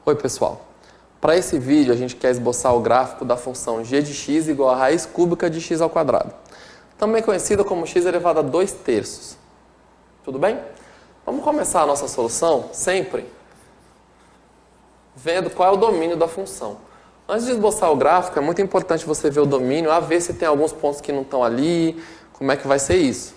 Oi pessoal, para esse vídeo a gente quer esboçar o gráfico da função g de x igual a raiz cúbica de x ao quadrado, também conhecida como x elevado a 2/3. Tudo bem? Vamos começar a nossa solução sempre vendo qual é o domínio da função. Antes de esboçar o gráfico, é muito importante você ver o domínio, ver se tem alguns pontos que não estão ali, como é que vai ser isso.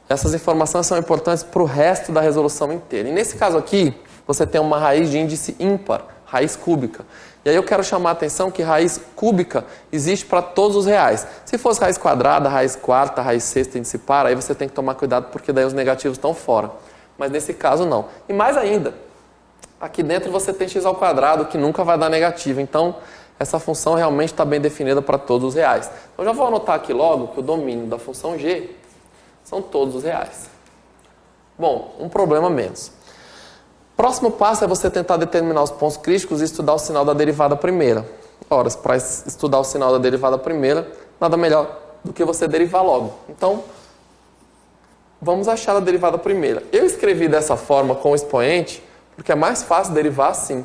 Essas informações são importantes para o resto da resolução inteira. E nesse caso aqui, você tem uma raiz de índice ímpar, raiz cúbica. E aí eu quero chamar a atenção que raiz cúbica existe para todos os reais. Se fosse raiz quadrada, raiz quarta, raiz sexta, índice par, aí você tem que tomar cuidado porque daí os negativos estão fora. Mas nesse caso não. E mais ainda, aqui dentro você tem x ao quadrado que nunca vai dar negativo. Então, essa função realmente está bem definida para todos os reais. Então, já vou anotar aqui logo que o domínio da função g são todos os reais. Bom, um problema menos. Próximo passo é você tentar determinar os pontos críticos e estudar o sinal da derivada primeira. Ora, para estudar o sinal da derivada primeira, nada melhor do que você derivar logo. Então, vamos achar a derivada primeira. Eu escrevi dessa forma com o expoente, porque é mais fácil derivar assim.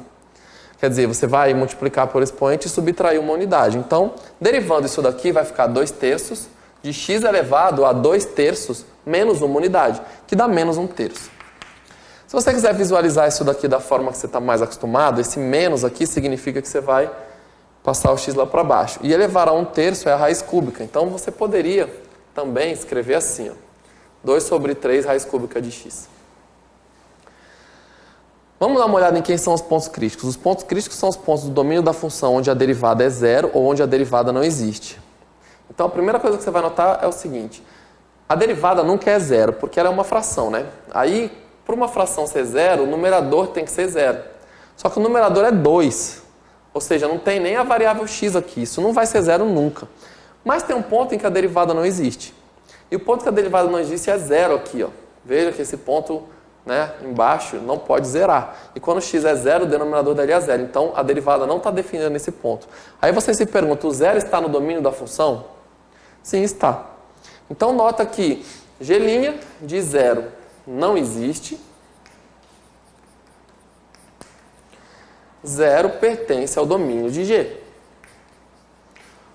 Quer dizer, você vai multiplicar por expoente e subtrair uma unidade. Então, derivando isso daqui, vai ficar 2/3 de x elevado a 2/3 menos uma unidade, que dá menos 1/3. Se você quiser visualizar isso daqui da forma que você está mais acostumado, esse menos aqui significa que você vai passar o x lá para baixo. E elevar a 1/3 é a raiz cúbica. Então, você poderia também escrever assim, ó, 2/3 raiz cúbica de x. Vamos dar uma olhada em quem são os pontos críticos. Os pontos críticos são os pontos do domínio da função onde a derivada é zero ou onde a derivada não existe. Então, a primeira coisa que você vai notar é o seguinte. A derivada nunca é zero, porque ela é uma fração, né? Aí, para uma fração ser zero, o numerador tem que ser zero. Só que o numerador é 2. Ou seja, não tem nem a variável x aqui. Isso não vai ser zero nunca. Mas tem um ponto em que a derivada não existe. E o ponto que a derivada não existe é zero aqui, ó. Veja que esse ponto, né, embaixo não pode zerar. E quando x é zero, o denominador dele é zero. Então, a derivada não está definida nesse ponto. Aí você se pergunta, o zero está no domínio da função? Sim, está. Então, nota que g' de zero não existe. Zero pertence ao domínio de g.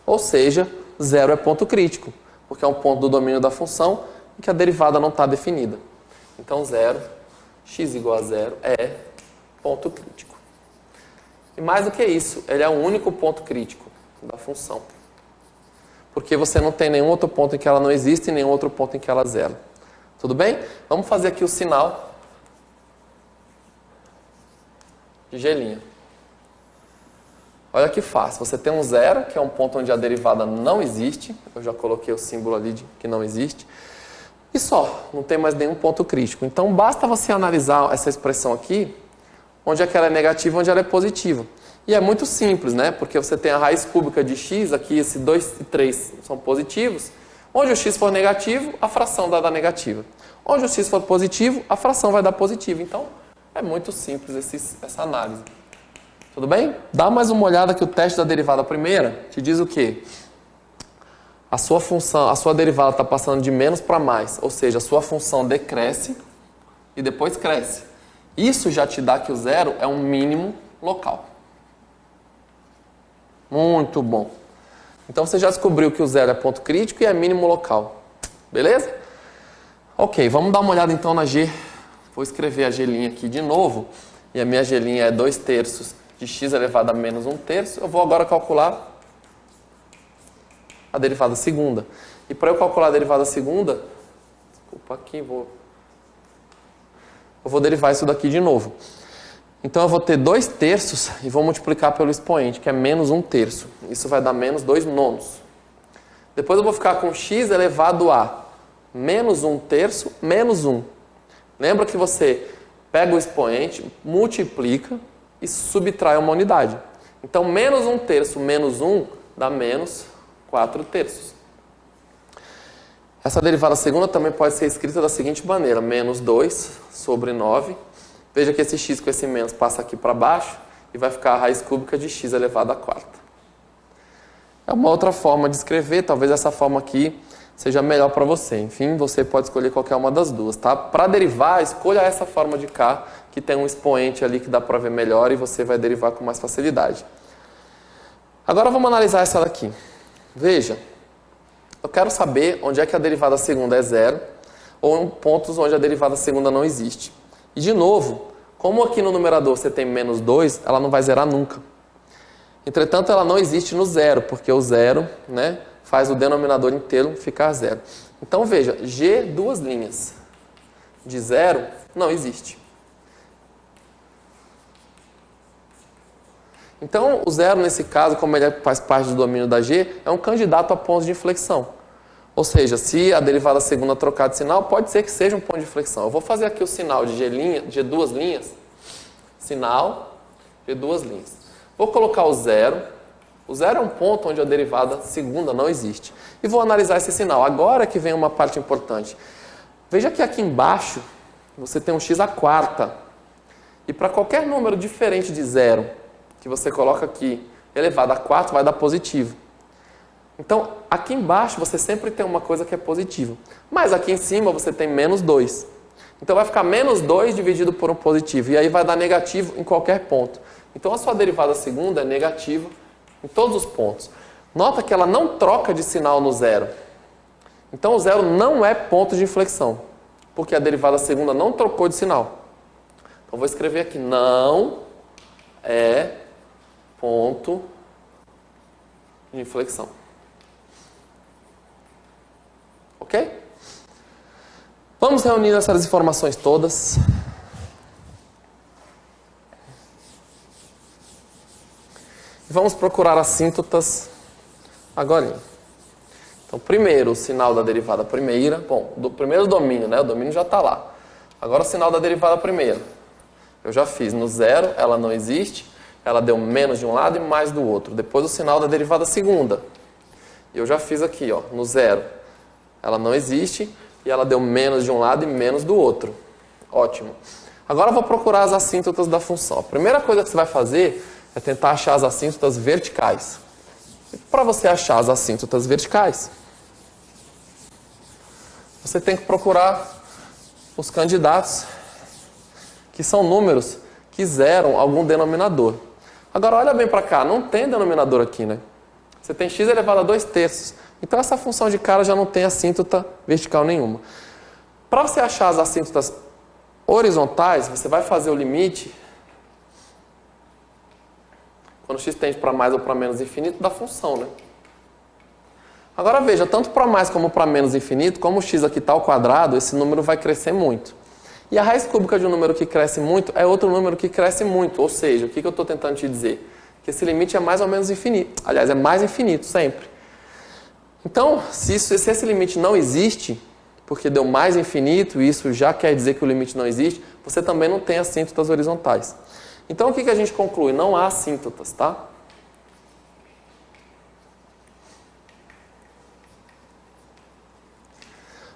Ou seja, zero é ponto crítico, porque é um ponto do domínio da função em que a derivada não está definida. Então, zero, x igual a zero, é ponto crítico. E mais do que isso, ele é o único ponto crítico da função. Porque você não tem nenhum outro ponto em que ela não existe e nenhum outro ponto em que ela é zero. Tudo bem? Vamos fazer aqui o sinal de g'. Olha que fácil. Você tem um zero, que é um ponto onde a derivada não existe. Eu já coloquei o símbolo ali de que não existe. E só, não tem mais nenhum ponto crítico. Então, basta você analisar essa expressão aqui, onde é que ela é negativa e onde ela é positiva. E é muito simples, né? Porque você tem a raiz cúbica de x, aqui esse 2 e 3 são positivos. Onde o x for negativo, a fração vai dar negativa. Onde o x for positivo, a fração vai dar positiva. Então, é muito simples essa análise. Tudo bem? Dá mais uma olhada que o teste da derivada primeira te diz o quê? A sua função, a sua derivada está passando de menos para mais. Ou seja, a sua função decresce e depois cresce. Isso já te dá que o zero é um mínimo local. Muito bom. Então, você já descobriu que o zero é ponto crítico e é mínimo local. Beleza? Ok, vamos dar uma olhada então na g. Vou escrever a g' aqui de novo. E a minha g' é 2/3 de x elevado a menos 1/3. Eu vou agora calcular a derivada segunda. E para eu calcular a derivada segunda, desculpa aqui, eu vou derivar isso daqui de novo. Então, eu vou ter 2/3 e vou multiplicar pelo expoente, que é menos 1/3. Isso vai dar menos 2/9. Depois eu vou ficar com x elevado a menos 1/3 menos 1. Lembra que você pega o expoente, multiplica e subtrai uma unidade. Então, menos 1/3 menos 1 dá menos 4/3. Essa derivada segunda também pode ser escrita da seguinte maneira, menos 2 sobre 9. Veja que esse x com esse menos passa aqui para baixo e vai ficar a raiz cúbica de x elevado à quarta. É uma outra forma de escrever, talvez essa forma aqui seja melhor para você. Enfim, você pode escolher qualquer uma das duas, tá? Para derivar, escolha essa forma de K, que tem um expoente ali que dá para ver melhor e você vai derivar com mais facilidade. Agora vamos analisar essa daqui. Veja, eu quero saber onde é que a derivada segunda é zero ou em pontos onde a derivada segunda não existe. E de novo, como aqui no numerador você tem menos 2, ela não vai zerar nunca. Entretanto, ela não existe no zero, porque o zero, né, faz o denominador inteiro ficar zero. Então veja, G duas linhas de zero não existe. Então o zero nesse caso, como ele faz parte do domínio da G, é um candidato a pontos de inflexão. Ou seja, se a derivada segunda trocar de sinal, pode ser que seja um ponto de inflexão. Eu vou fazer aqui o sinal de G duas linhas, sinal G duas linhas. Vou colocar o zero. O zero é um ponto onde a derivada segunda não existe. E vou analisar esse sinal. Agora que vem uma parte importante. Veja que aqui embaixo você tem um x à quarta. E para qualquer número diferente de zero que você coloca aqui, elevado a 4, vai dar positivo. Então, aqui embaixo você sempre tem uma coisa que é positiva. Mas aqui em cima você tem menos 2. Então vai ficar menos 2 dividido por um positivo. E aí vai dar negativo em qualquer ponto. Então a sua derivada segunda é negativa em todos os pontos. Nota que ela não troca de sinal no zero. Então o zero não é ponto de inflexão. Porque a derivada segunda não trocou de sinal. Então vou escrever aqui, não é ponto de inflexão. Ok? Vamos reunir essas informações todas. E vamos procurar assíntotas agora. Então, primeiro, o sinal da derivada primeira. Bom, primeiro o domínio, né? O domínio já está lá. Agora o sinal da derivada primeira. Eu já fiz no zero, ela não existe. Ela deu menos de um lado e mais do outro. Depois o sinal da derivada segunda. Eu já fiz aqui, ó, no zero. Ela não existe e ela deu menos de um lado e menos do outro. Ótimo. Agora eu vou procurar as assíntotas da função. A primeira coisa que você vai fazer é tentar achar as assíntotas verticais. Para você achar as assíntotas verticais, você tem que procurar os candidatos que são números que zeram algum denominador. Agora olha bem para cá, não tem denominador aqui, né? Você tem x elevado a 2/3. Então essa função de cara já não tem assíntota vertical nenhuma. Para você achar as assíntotas horizontais, você vai fazer o limite quando x tende para mais ou para menos infinito da função, né? Agora veja, tanto para mais como para menos infinito, como o x aqui está ao quadrado, esse número vai crescer muito. E a raiz cúbica de um número que cresce muito é outro número que cresce muito. Ou seja, o que eu estou tentando te dizer? Que esse limite é mais ou menos infinito. Aliás, é mais infinito sempre. Então, se esse limite não existe, porque deu mais infinito, e isso já quer dizer que o limite não existe, você também não tem assíntotas horizontais. Então, o que a gente conclui? Não há assíntotas, tá?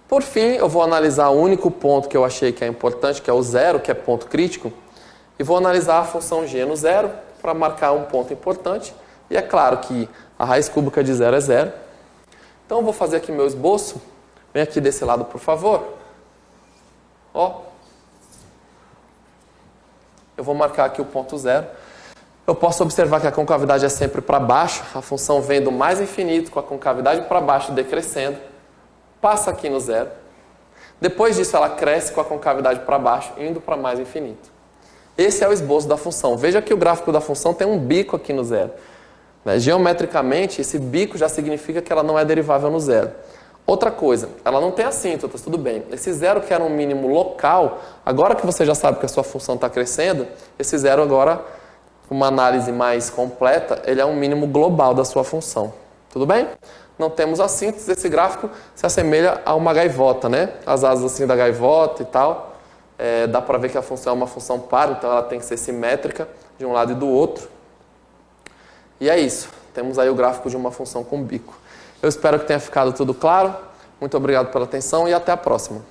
Por fim, eu vou analisar o único ponto que eu achei que é importante, que é o zero, que é ponto crítico, e vou analisar a função g no zero para marcar um ponto importante. E é claro que a raiz cúbica de zero é zero. Então, eu vou fazer aqui meu esboço. Vem aqui desse lado, por favor. Ó. Eu vou marcar aqui o ponto zero. Eu posso observar que a concavidade é sempre para baixo. A função vem do mais infinito, com a concavidade para baixo decrescendo. Passa aqui no zero. Depois disso, ela cresce com a concavidade para baixo, indo para mais infinito. Esse é o esboço da função. Veja que o gráfico da função tem um bico aqui no zero. Geometricamente, esse bico já significa que ela não é derivável no zero. Outra coisa, ela não tem assíntotas, tudo bem. Esse zero que era um mínimo local, agora que você já sabe que a sua função está crescendo, esse zero agora, com uma análise mais completa, ele é um mínimo global da sua função. Tudo bem? Não temos assíntotas, esse gráfico se assemelha a uma gaivota, né? As asas assim da gaivota e tal. Dá para ver que a função é uma função par, então ela tem que ser simétrica de um lado e do outro. E é isso. Temos aí o gráfico de uma função com bico. Eu espero que tenha ficado tudo claro. Muito obrigado pela atenção e até a próxima.